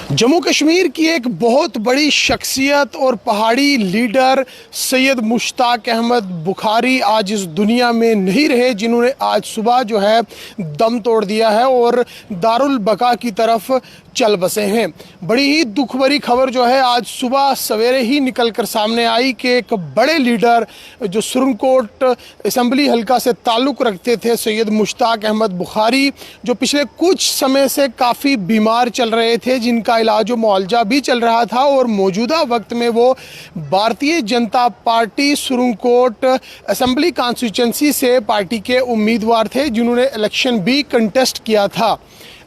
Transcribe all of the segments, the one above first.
जम्मू कश्मीर की एक बहुत बड़ी शख्सियत और पहाड़ी लीडर सैयद मुश्ताक अहमद बुखारी आज इस दुनिया में नहीं रहे, जिन्होंने आज सुबह जो है दम तोड़ दिया है और दारुल बका की तरफ चल बसे हैं। बड़ी ही दुख भरी खबर जो है आज सुबह सवेरे ही निकल कर सामने आई कि एक बड़े लीडर जो सुरनकोट असम्बली हल्का से ताल्लुक़ रखते थे, सैयद मुश्ताक अहमद बुखारी, जो पिछले कुछ समय से काफ़ी बीमार चल रहे थे, जिनका इलाज व मुआवजा भी चल रहा था और मौजूदा वक्त में वो Bharatiya Janata party Surankote assembly constituency से पार्टी के उम्मीदवार थे, जिन्होंने इलेक्शन भी कंटेस्ट किया था।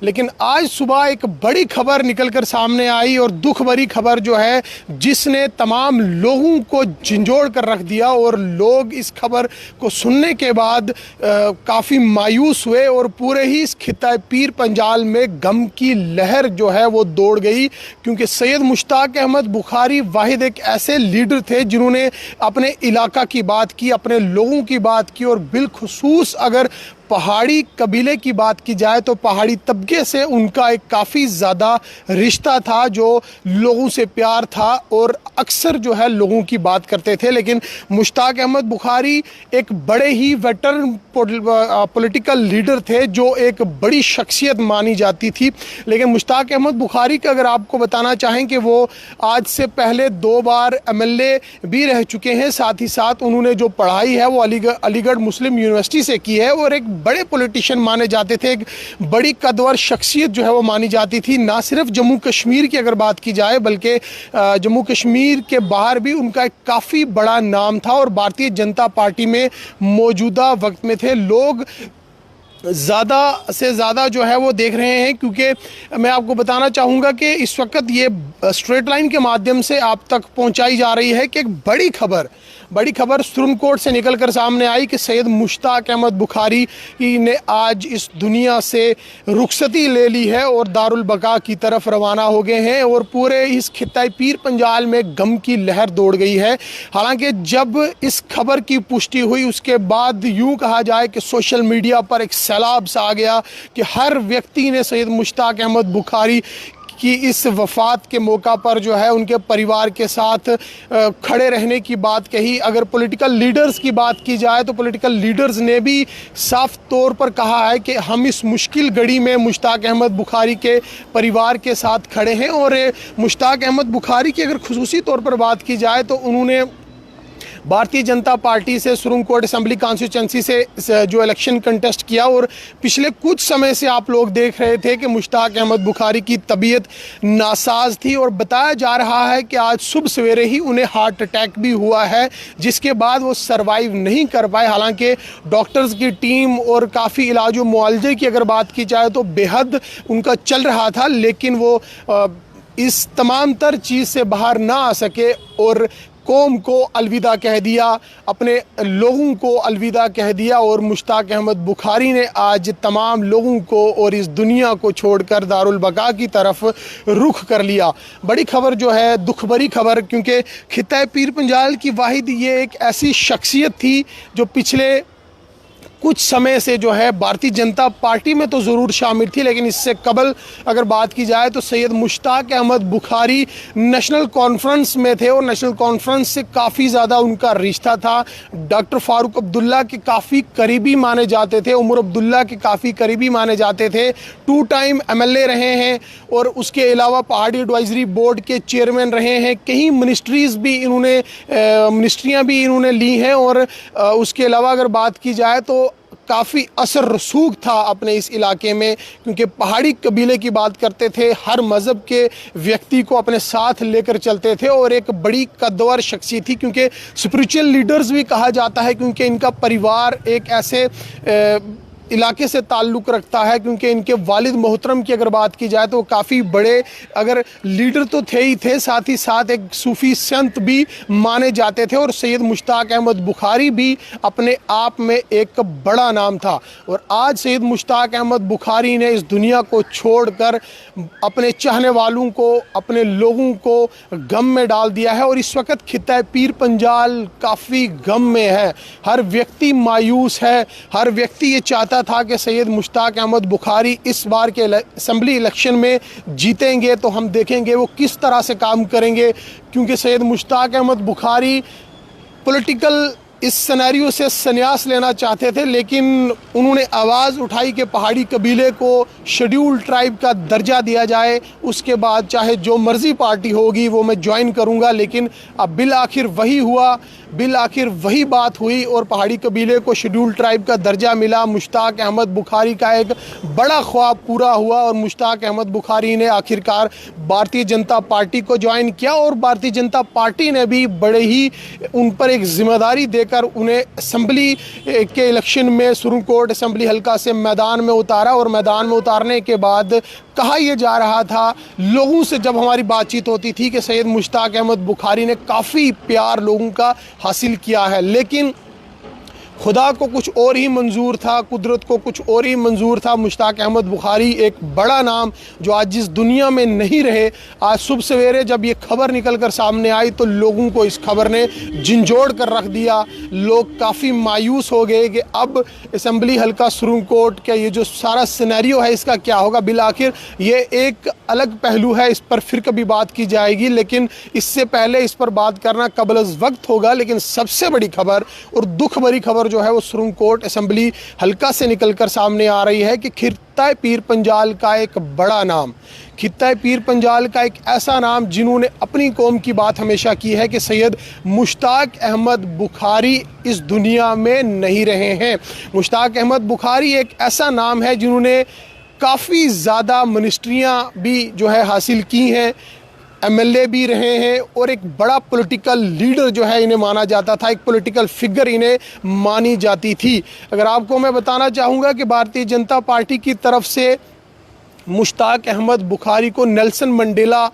लेकिन आज सुबह एक बड़ी खबर निकल कर सामने आई और दुख भरी खबर जो है, जिसने तमाम लोगों को झंझोड़ कर रख दिया और लोग इस खबर को सुनने के बाद काफ़ी मायूस हुए और पूरे ही इस खित्ता पीर पंजाल में गम की लहर जो है वो दौड़ गई, क्योंकि सैयद मुश्ताक अहमद बुखारी वाहिद एक ऐसे लीडर थे जिन्होंने अपने इलाका की बात की, अपने लोगों की बात की और बिलखुसूस अगर पहाड़ी कबीले की बात की जाए तो पहाड़ी तबके से उनका एक काफ़ी ज़्यादा रिश्ता था, जो लोगों से प्यार था और अक्सर जो है लोगों की बात करते थे। लेकिन मुश्ताक अहमद बुखारी एक बड़े ही वेटरन पॉलिटिकल लीडर थे, जो एक बड़ी शख्सियत मानी जाती थी। लेकिन मुश्ताक अहमद बुखारी का अगर आपको बताना चाहें कि वो आज से पहले 2 बार MLA भी रह चुके हैं, साथ ही साथ उन्होंने जो पढ़ाई है वो अलीगढ़ मुस्लिम यूनिवर्सिटी से की है और एक बड़े पॉलिटिशियन माने जाते थे, एक बड़ी कदवर शख्सियत जो है वो मानी जाती थी। ना सिर्फ जम्मू कश्मीर की अगर बात की जाए बल्कि जम्मू कश्मीर के बाहर भी उनका एक काफ़ी बड़ा नाम था और भारतीय जनता पार्टी में मौजूदा वक्त में थे। लोग ज़्यादा से ज़्यादा जो है वो देख रहे हैं, क्योंकि मैं आपको बताना चाहूँगा कि इस वक्त ये स्ट्रेट लाइन के माध्यम से आप तक पहुँचाई जा रही है कि एक बड़ी खबर सुरनकोट से निकल कर सामने आई कि सैयद मुश्ताक अहमद बुखारी ने आज इस दुनिया से रुखसती ले ली है और दारुल बका की तरफ रवाना हो गए हैं और पूरे इस खित्ता पीर पंजाल में गम की लहर दौड़ गई है। हालांकि जब इस खबर की पुष्टि हुई उसके बाद यूँ कहा जाए कि सोशल मीडिया पर एक सैलाब सा आ गया कि हर व्यक्ति ने सैयद मुश्ताक अहमद बुखारी कि इस वफ़ात के मौका पर जो है उनके परिवार के साथ खड़े रहने की बात कही। अगर पॉलिटिकल लीडर्स की बात की जाए तो पॉलिटिकल लीडर्स ने भी साफ तौर पर कहा है कि हम इस मुश्किल घड़ी में मुश्ताक अहमद बुखारी के परिवार के साथ खड़े हैं। और मुश्ताक अहमद बुखारी की अगर खुसूसी तौर पर बात की जाए तो उन्होंने भारतीय जनता पार्टी से सुरनकोट असम्बली कॉन्स्टिट्यूंसी से जो इलेक्शन कंटेस्ट किया और पिछले कुछ समय से आप लोग देख रहे थे कि मुश्ताक अहमद बुखारी की तबीयत नासाज थी और बताया जा रहा है कि आज सुबह सवेरे ही उन्हें हार्ट अटैक भी हुआ है, जिसके बाद वो सर्वाइव नहीं कर पाए। हालांकि डॉक्टर्स की टीम और काफ़ी इलाज व मुआवजे की अगर बात की जाए तो बेहद उनका चल रहा था, लेकिन वो इस तमाम तर चीज़ से बाहर ना आ सके और कौम को अलविदा कह दिया, अपने लोगों को अलविदा कह दिया। और मुश्ताक अहमद बुखारी ने आज तमाम लोगों को और इस दुनिया को छोड़कर दारुल बका की तरफ रुख कर लिया। बड़ी खबर जो है, दुख भरी खबर, क्योंकि खित्ता पीर पंजाल की वाहिद ये एक ऐसी शख्सियत थी जो पिछले कुछ समय से जो है भारतीय जनता पार्टी में तो ज़रूर शामिल थी, लेकिन इससे कबल अगर बात की जाए तो सैयद मुश्ताक अहमद बुखारी नेशनल कॉन्फ्रेंस में थे और नेशनल कॉन्फ्रेंस से काफ़ी ज़्यादा उनका रिश्ता था। डॉक्टर फारूक अब्दुल्ला के काफ़ी करीबी माने जाते थे, उमर अब्दुल्ला के काफ़ी करीबी माने जाते थे। 2 टाइम MLA रहे हैं और उसके अलावा पहाड़ी एडवाइजरी बोर्ड के चेयरमैन रहे हैं। कई मिनिस्ट्रियाँ भी इन्होंने ली हैं और उसके अलावा अगर बात की जाए तो काफ़ी असर रसूख था अपने इस इलाके में, क्योंकि पहाड़ी कबीले की बात करते थे, हर मज़हब के व्यक्ति को अपने साथ लेकर चलते थे और एक बड़ी कद्दावर शख्सियत थी। क्योंकि स्पिरिचुअल लीडर्स भी कहा जाता है, क्योंकि इनका परिवार एक ऐसे इलाके से ताल्लुक़ रखता है, क्योंकि इनके वालिद मोहतरम की अगर बात की जाए तो काफ़ी बड़े अगर लीडर तो थे ही थे, साथ ही साथ एक सूफ़ी संत भी माने जाते थे। और सैयद मुश्ताक अहमद बुखारी भी अपने आप में एक बड़ा नाम था। और आज सैयद मुश्ताक अहमद बुखारी ने इस दुनिया को छोड़कर अपने चाहने वालों को, अपने लोगों को गम में डाल दिया है और इस वक्त खित्ता पीर पंजाल काफ़ी गम में है। हर व्यक्ति मायूस है, हर व्यक्ति ये चाहता लगता था कि सैयद मुश्ताक अहमद बुखारी इस बार के असेंबली इलेक्शन में जीतेंगे, तो हम देखेंगे वो किस तरह से काम करेंगे, क्योंकि सैयद मुश्ताक अहमद बुखारी पॉलिटिकल इस सिनेरियो से संन्यास लेना चाहते थे, लेकिन उन्होंने आवाज़ उठाई कि पहाड़ी कबीले को शेड्यूल ट्राइब का दर्जा दिया जाए, उसके बाद चाहे जो मर्ज़ी पार्टी होगी वो मैं ज्वाइन करूंगा। लेकिन अब बिल आखिर वही हुआ, बिल आखिर वही बात हुई और पहाड़ी कबीले को शेड्यूल ट्राइब का दर्जा मिला। मुश्ताक अहमद बुखारी का एक बड़ा ख्वाब पूरा हुआ और मुश्ताक अहमद बुखारी ने आखिरकार भारतीय जनता पार्टी को ज्वाइन किया और भारतीय जनता पार्टी ने भी बड़े ही उन पर एक जिम्मेदारी देकर उन्हें असेंबली के इलेक्शन में सुरनकोट असेंबली हल्का से मैदान में उतारा। और मैदान में उतारने के बाद कहा यह जा रहा था, लोगों से जब हमारी बातचीत होती थी, कि सैयद मुश्ताक अहमद बुखारी ने काफ़ी प्यार लोगों का हासिल किया है, लेकिन खुदा को कुछ और ही मंजूर था, कुदरत को कुछ और ही मंजूर था। मुश्ताक अहमद बुखारी एक बड़ा नाम जो आज जिस दुनिया में नहीं रहे, आज सुबह सवेरे जब ये खबर निकल कर सामने आई तो लोगों को इस खबर ने झंझोड़ कर रख दिया। लोग काफ़ी मायूस हो गए कि अब असेंबली हल्का सुरनकोट का ये जो सारा सिनेरियो है इसका क्या होगा। बिल आखिर ये एक अलग पहलू है, इस पर फिर कभी बात की जाएगी, लेकिन इससे पहले इस पर बात करना कबल अज़ वक्त होगा। लेकिन सबसे बड़ी खबर और दुख भरी खबर जो है वो सुरनकोट असेंबली हल्का से निकलकर सामने आ रही है कि खित्ता पीर पंजाल का एक बड़ा नाम, खित्ता पीर पंजाल का एक ऐसा नाम जिन्होंने अपनी कौम की बात हमेशा की है कि सैयद मुश्ताक अहमद बुखारी इस दुनिया में नहीं रहे हैं। मुश्ताक अहमद बुखारी एक ऐसा नाम है जिन्होंने काफ़ी ज़्यादा मिनिस्ट्रियाँ भी जो है हासिल की हैं, एमएलए भी रहे हैं और एक बड़ा पॉलिटिकल लीडर जो है इन्हें माना जाता था, एक पॉलिटिकल फिगर इन्हें मानी जाती थी। अगर आपको मैं बताना चाहूँगा कि भारतीय जनता पार्टी की तरफ से मुश्ताक अहमद बुखारी को नेल्सन मंडेला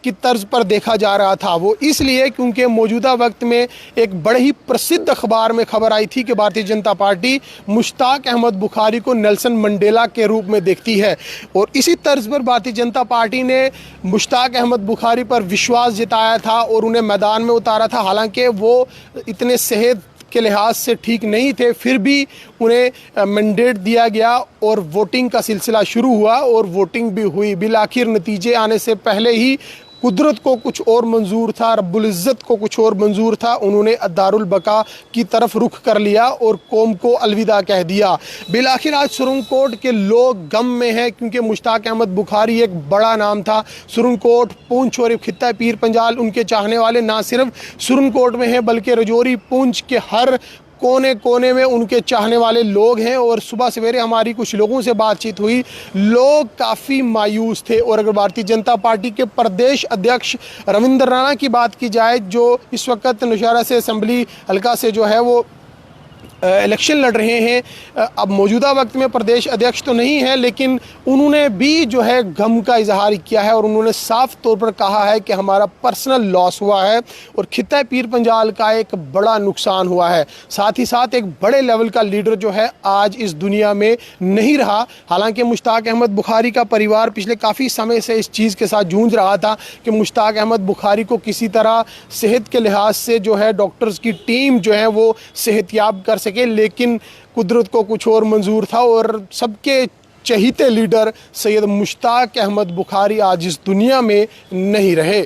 की तर्ज पर देखा जा रहा था। वो इसलिए क्योंकि मौजूदा वक्त में एक बड़े ही प्रसिद्ध अखबार में खबर आई थी कि भारतीय जनता पार्टी मुश्ताक अहमद बुखारी को नेल्सन मंडेला के रूप में देखती है, और इसी तर्ज पर भारतीय जनता पार्टी ने मुश्ताक अहमद बुखारी पर विश्वास जताया था और उन्हें मैदान में उतारा था। हालांकि वो इतने सेहत के लिहाज से ठीक नहीं थे, फिर भी उन्हें मैंडेट दिया गया और वोटिंग का सिलसिला शुरू हुआ और वोटिंग भी हुई। बिल आखिर नतीजे आने से पहले ही कुदरत को कुछ और मंजूर था, रब्बुल इज़्ज़त को कुछ और मंजूर था, उन्होंने दारुल बका की तरफ रुख कर लिया और कौम को अलविदा कह दिया। बिल आखिर आज सुरनकोट के लोग गम में हैं क्योंकि मुश्ताक अहमद बुखारी एक बड़ा नाम था। सुरनकोट, पुंछ और खित्ता पीर पंजाल उनके चाहने वाले ना सिर्फ सुरनकोट में हैं बल्कि रजौरी पुंछ के हर कोने कोने में उनके चाहने वाले लोग हैं। और सुबह सवेरे हमारी कुछ लोगों से बातचीत हुई, लोग काफ़ी मायूस थे। और अगर भारतीय जनता पार्टी के प्रदेश अध्यक्ष रविंद्र राणा की बात की जाए, जो इस वक्त नौशहरा से असेंबली हल्का से जो है वो इलेक्शन लड़ रहे हैं, अब मौजूदा वक्त में प्रदेश अध्यक्ष तो नहीं है, लेकिन उन्होंने भी जो है गम का इजहार किया है और उन्होंने साफ तौर पर कहा है कि हमारा पर्सनल लॉस हुआ है और खित्ता पीर पंजाल का एक बड़ा नुकसान हुआ है। साथ ही साथ एक बड़े लेवल का लीडर जो है आज इस दुनिया में नहीं रहा। हालांकि मुश्ताक अहमद बुखारी का परिवार पिछले काफ़ी समय से इस चीज़ के साथ जूझ रहा था कि मुश्ताक अहमद बुखारी को किसी तरह सेहत के लिहाज से जो है डॉक्टर्स की टीम जो है वो सेहतयाब कर सके, लेकिन कुदरत को कुछ और मंजूर था और सबके चहीते लीडर सैयद मुश्ताक अहमद बुखारी आज इस दुनिया में नहीं रहे।